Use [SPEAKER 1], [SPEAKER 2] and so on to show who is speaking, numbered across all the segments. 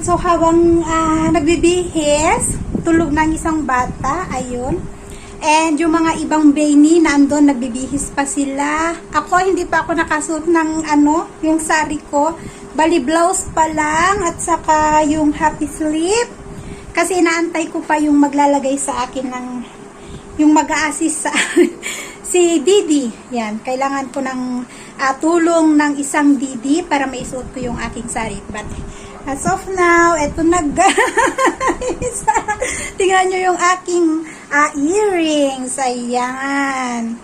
[SPEAKER 1] So habang nagbibihis, tulog ng isang bata, ayun. And yung mga ibang baby nandun, nagbibihis pa sila. Ako, hindi pa ako nakasuot ng yung sari ko. Bali blouse pa lang at saka yung happy sleep. Kasi inaantay ko pa yung maglalagay sa akin ng yung mag-a-assist sa si Didi. Yan, kailangan ko ng tulong ng isang Didi para maisuot ko yung aking sari. But as of now, eto na guys. Tingnan nyo yung aking earrings. Ayan.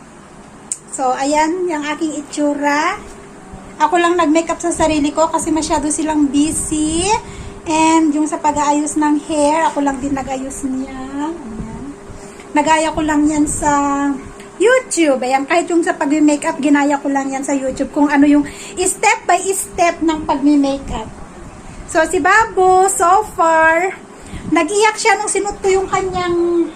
[SPEAKER 1] So, ayan, yung aking itsura. Ako lang nag-makeup sa sarili ko kasi masyado silang busy. And yung sa pag-aayos ng hair, ako lang din nag-ayos niya. Ayan. Nagaya ko lang yan sa YouTube. Ayan, kahit yung sa pag-makeup, ginaya ko lang yan sa YouTube kung ano yung step by step ng pag-makeup. So, si Babu, so far, nag-iyak siya nung sinut ko yung kanyang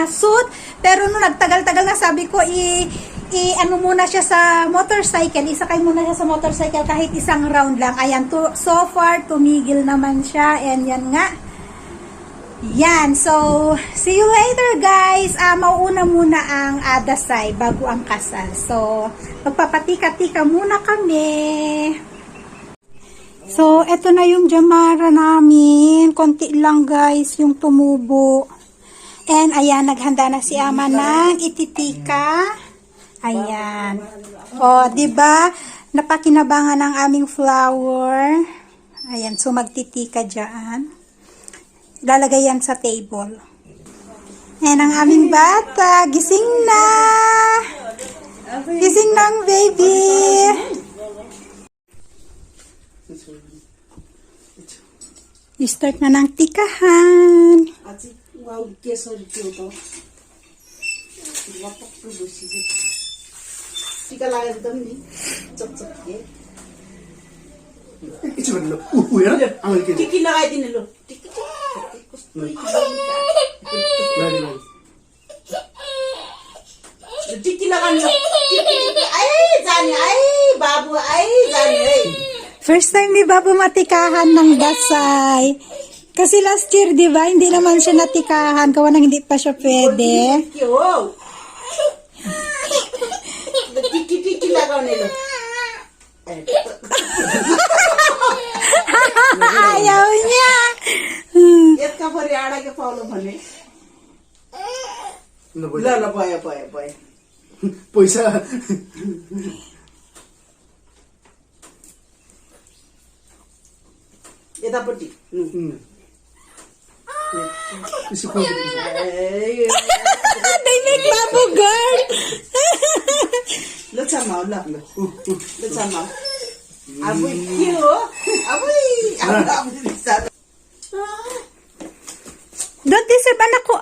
[SPEAKER 1] suit. Pero nung nagtagal-tagal na, sabi ko, ano muna siya sa motorcycle. Isakay muna siya sa motorcycle kahit isang round lang. Ayan, so far, tumigil naman siya. And yan nga. Yan. So, see you later, guys. Mauuna muna ang dasay bago ang kasal. So, magpapatika-tika muna kami. So, eto na yung jamara namin. Konti lang, guys, yung tumubo. And, ayan, naghanda na si Ama ng ititika. Ayan. O, diba? Napakinabangan ng aming flower. Ayan, so magtitika dyan. Lalagay yan sa table. Ayan ang aming bata. Gising na! Gising ng baby! I-start na ng tikahan.
[SPEAKER 2] टीका लगाएर त नि चकचक के
[SPEAKER 3] एकछिन ल उयो आमा के
[SPEAKER 2] टिकी लगाइदिनु ल टिकी कस्तो टिकी लगाउनु टिकी आइ जाने आइ बाबु आइ जाने है
[SPEAKER 1] First time ni Babu matikahan ng dasay. Kasi last year, di ba, hindi naman siya natikahan. Kawa nang hindi pa siya pwede.
[SPEAKER 2] के हो टिकी लगाउने ल
[SPEAKER 1] Ayaw niya.
[SPEAKER 2] यसका परि आडा के पाउलो भने
[SPEAKER 3] ल
[SPEAKER 2] ल ल भयो भयो भयो
[SPEAKER 3] पैसा
[SPEAKER 2] यतापट्टि
[SPEAKER 3] त्यसो खोइ
[SPEAKER 1] They make Babu girl.
[SPEAKER 2] ल छामा ल ल छामा अब के हो अब
[SPEAKER 1] Don't deserve anak ko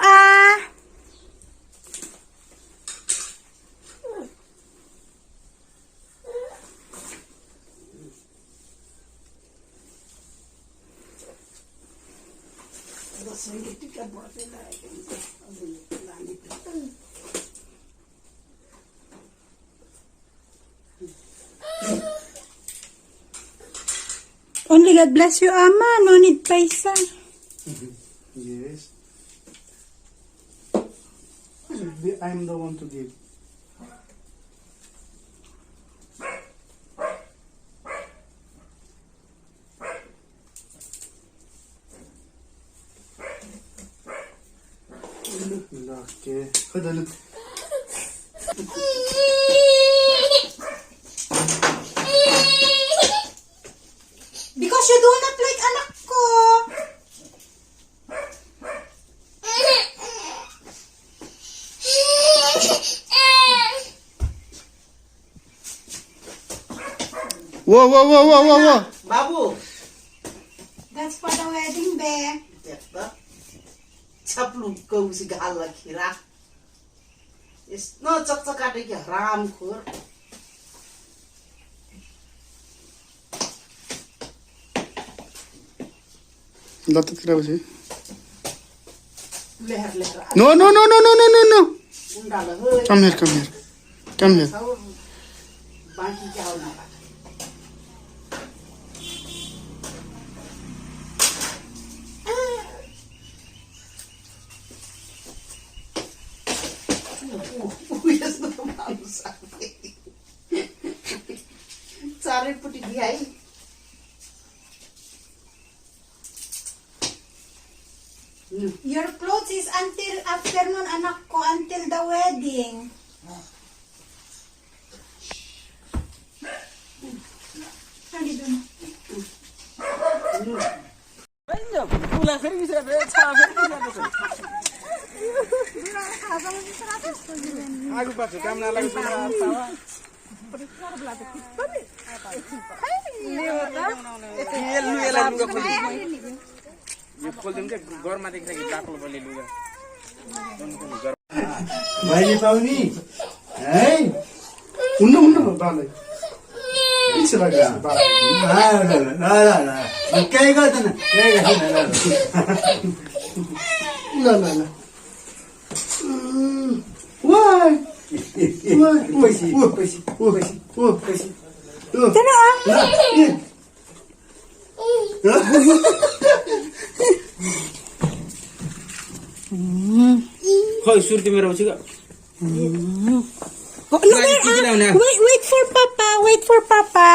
[SPEAKER 1] Only God bless you, Ama. No need paisa.
[SPEAKER 3] Yes. I'm the one to give. Okay. Look.
[SPEAKER 1] Because you do not like anak ko.
[SPEAKER 3] Whoa.
[SPEAKER 2] बाबु
[SPEAKER 1] That's for the wedding, be.
[SPEAKER 2] त्यस्तो छप्लु कौसी गाल्ला खिरा यस्तो चकचकाटे कि हरामखोर
[SPEAKER 3] Lato tira basi.
[SPEAKER 2] Lehar Lehar
[SPEAKER 3] No.
[SPEAKER 2] उन्डालो हो
[SPEAKER 3] Come here.
[SPEAKER 2] बाँकी क्या हो न चारैपट्टि दिहाई
[SPEAKER 1] Your clothes is until afternoon, anak ko, until the wedding. Ano doon?
[SPEAKER 4] आगो पाछो काम नलाग्यो यो खोल्दिउँ के घरमा देखिसके बाक्लो बलि लुगा
[SPEAKER 3] भाइले पाउने है हुन्न बालै के लाग्यो
[SPEAKER 5] केही गर्दैन केही गर्दैन
[SPEAKER 3] ल ल ल वाइ
[SPEAKER 5] पैसी पैसी
[SPEAKER 3] ओ
[SPEAKER 5] पैसी
[SPEAKER 1] Tara ang!
[SPEAKER 4] खोइ सुर्ती मेरो पछि
[SPEAKER 1] Wait for Papa, wait for Papa.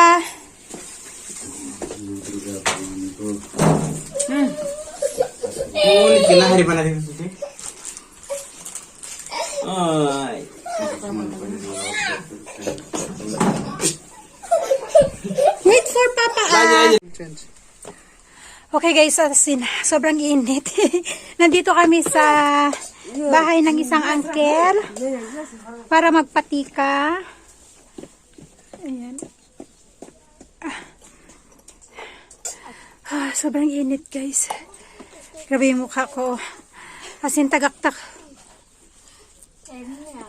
[SPEAKER 4] ओली खेलाहारी बनाइदिनु छु
[SPEAKER 1] Wait for Papa.
[SPEAKER 3] Change
[SPEAKER 1] Okay guys, asin, sobrang init. Nandito kami sa bahay ng isang uncle para magpatika. Ayan. Sobrang init guys. Grabe yung mukha ko. Asin tagaktak.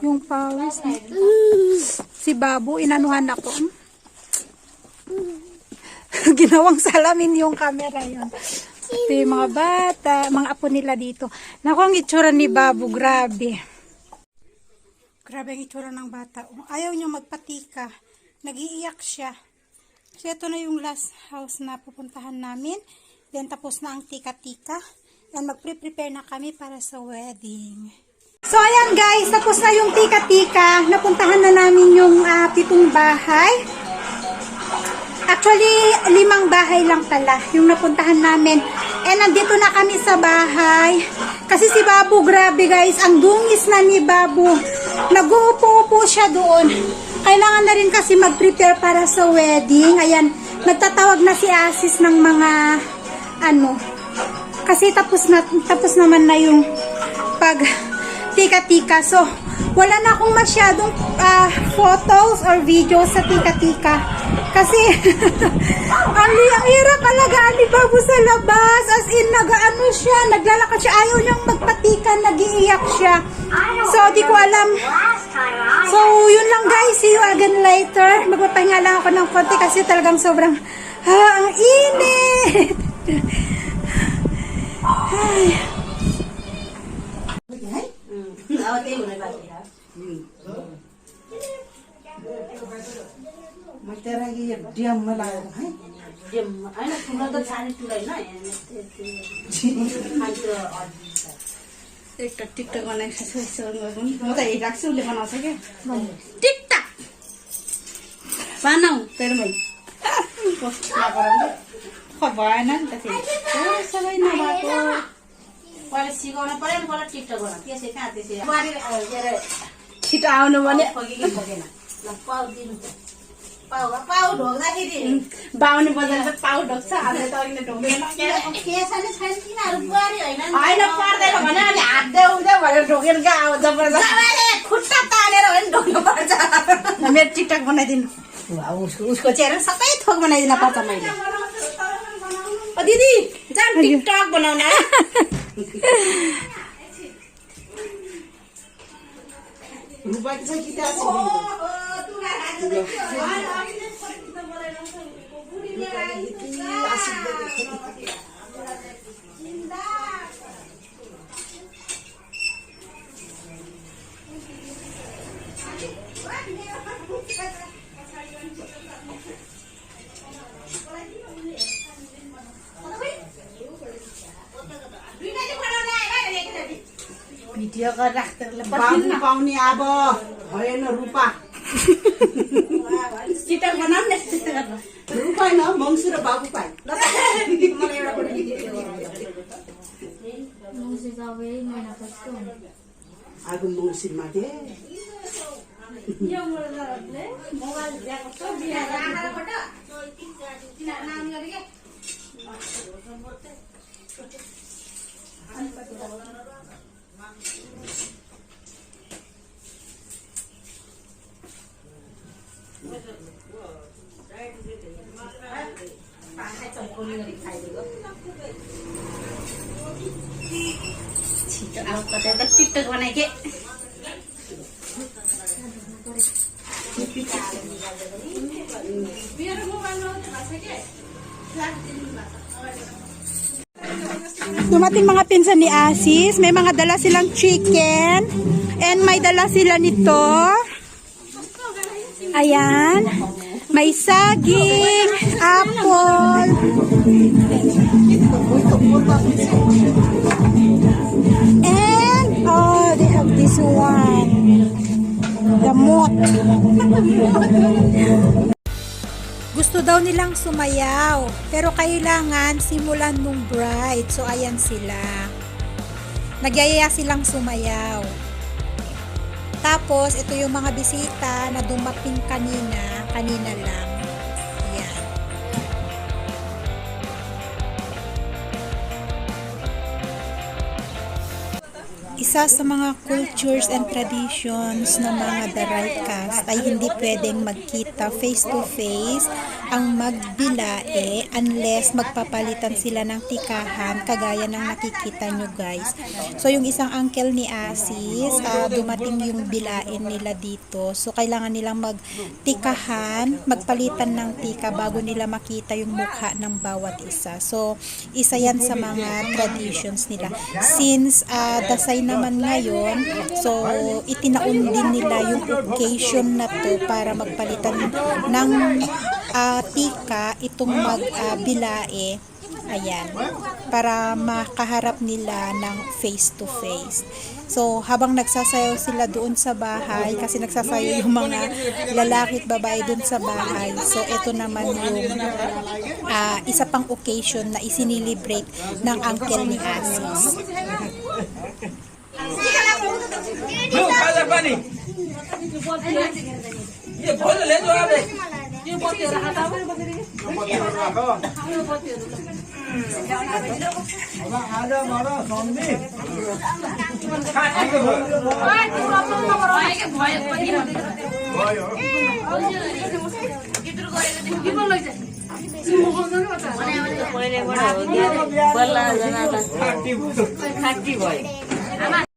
[SPEAKER 1] Yung pawis. Si Babu, inanuhan ako. Ginawang salamin yung camera yun. Ito yung mga bata, mga apo nila dito. Naku, ang itsura ni Babu, grabe. Grabe ang itsura ng bata. Ayaw niya magpatika. Nag-iiyak siya. So, ito na yung last house na pupuntahan namin. Then, tapos na ang tika-tika. Then, magpre-prepare na kami para sa wedding. So, ayan guys, tapos na yung tika-tika. Napuntahan na namin yung 7 bahay. Actually, 5 bahay lang pala yung napuntahan namin. And nandito na kami sa bahay. Kasi si Babu, grabe guys, ang dungis na ni Babu. Nag-uupo-upo siya doon. Kailangan na rin kasi mag-prepare para sa wedding. Ayan, nagtatawag na si Asis ng mga kasi tapos naman na yung pag tika-tika. So, wala na akong masyadong photos or videos sa tika-tika. Kasi, ang hirap alagaan ni Babu sa labas. As in, naglalakad siya. Ayaw niyang magpatika, nag-iiyak siya. So, di ko alam. So, yun lang guys. See you again later. Magpapahinga lang ako ng konti kasi talagang sobrang, ang init. Ay.
[SPEAKER 2] ड्याममा लागेको है होइन ठुलो त छाने टुराइन
[SPEAKER 1] TikTok TikTok बनाएको छ म त हेरिराख्छु उसले बनाउँछ क्या टिकटक बनाऊ तेरोमै भएन नि त फेरि सबै नभएको
[SPEAKER 2] पहिला सिकाउन पर्यो नि पहिला टिकटक गर्न त्यसै कहाँ त्यसै
[SPEAKER 1] छिटो आउनु भने
[SPEAKER 2] पुगेन ल पाउ दिनु पाउ ढोक्दाखेरि
[SPEAKER 1] बाउने बजार त पाउ ढोक्छ हामीले त अहिले ढोकेन
[SPEAKER 2] के छैन तिनीहरू बुहारी होइन
[SPEAKER 1] होइन पर्दैन भने अनि हात देउँदै भनेर ढोकेर कहाँ आउँछ पर्छ
[SPEAKER 2] खुट्टा तानेर होइन ढोक्नु पर्छ
[SPEAKER 1] मेरो टिकटक बनाइदिनु उसको चेहरा सबै थोक बनाइदिन पर्छ मैले
[SPEAKER 2] दिदी जाम टिकटक बनाउन रुपाकी छ कि
[SPEAKER 1] भिडियो गरेर राख्दै
[SPEAKER 2] बाबु पाउने अब भएन रूपा चिटर बनाउने रुपाइन मङ्सु र बाबु पाइ मलाई एउटा कुरा आगो मङ्सिरमा के छिटो आऊ कतै त टिकटक बनाइके
[SPEAKER 1] Dumating mga pinsan ni Asis. May mga dala silang chicken. And may dala sila nito. Ayan. May saging, apple. And, oh, they have this one. Gamot. Gusto daw nilang sumayaw, pero kailangan simulan nung bride. So, ayan sila. Nagyayaya silang sumayaw. Tapos, ito yung mga bisita na dumating kanina lang. Ayan. Isa sa mga cultures and traditions ng mga Daray caste ay hindi pwedeng magkita face to face ang magbilae unless magpapalitan sila ng tikahan kagaya ng nakikita nyo guys. So yung isang uncle ni Asis, dumating yung bilain nila dito. So kailangan nilang magtikahan, magpalitan ng tika bago nila makita yung mukha ng bawat isa. So isa yan sa mga traditions nila. Since Dasay naman ngayon, so itinaon din nila yung occasion na to para magpalitan ng tika itong magbilae. Ayan, para makaharap nila ng face to face. So habang nagsasayaw sila doon sa bahay, kasi nagsasayaw yung mga lalaki at babae doon sa bahay, so ito naman yung isa pang occasion na isinilibrate ng uncle ni Asis.
[SPEAKER 4] लो खाजा पानी ये बोल ले दो आप ये बोतल रखा
[SPEAKER 5] आजा मारा सामने
[SPEAKER 2] खाटी भयो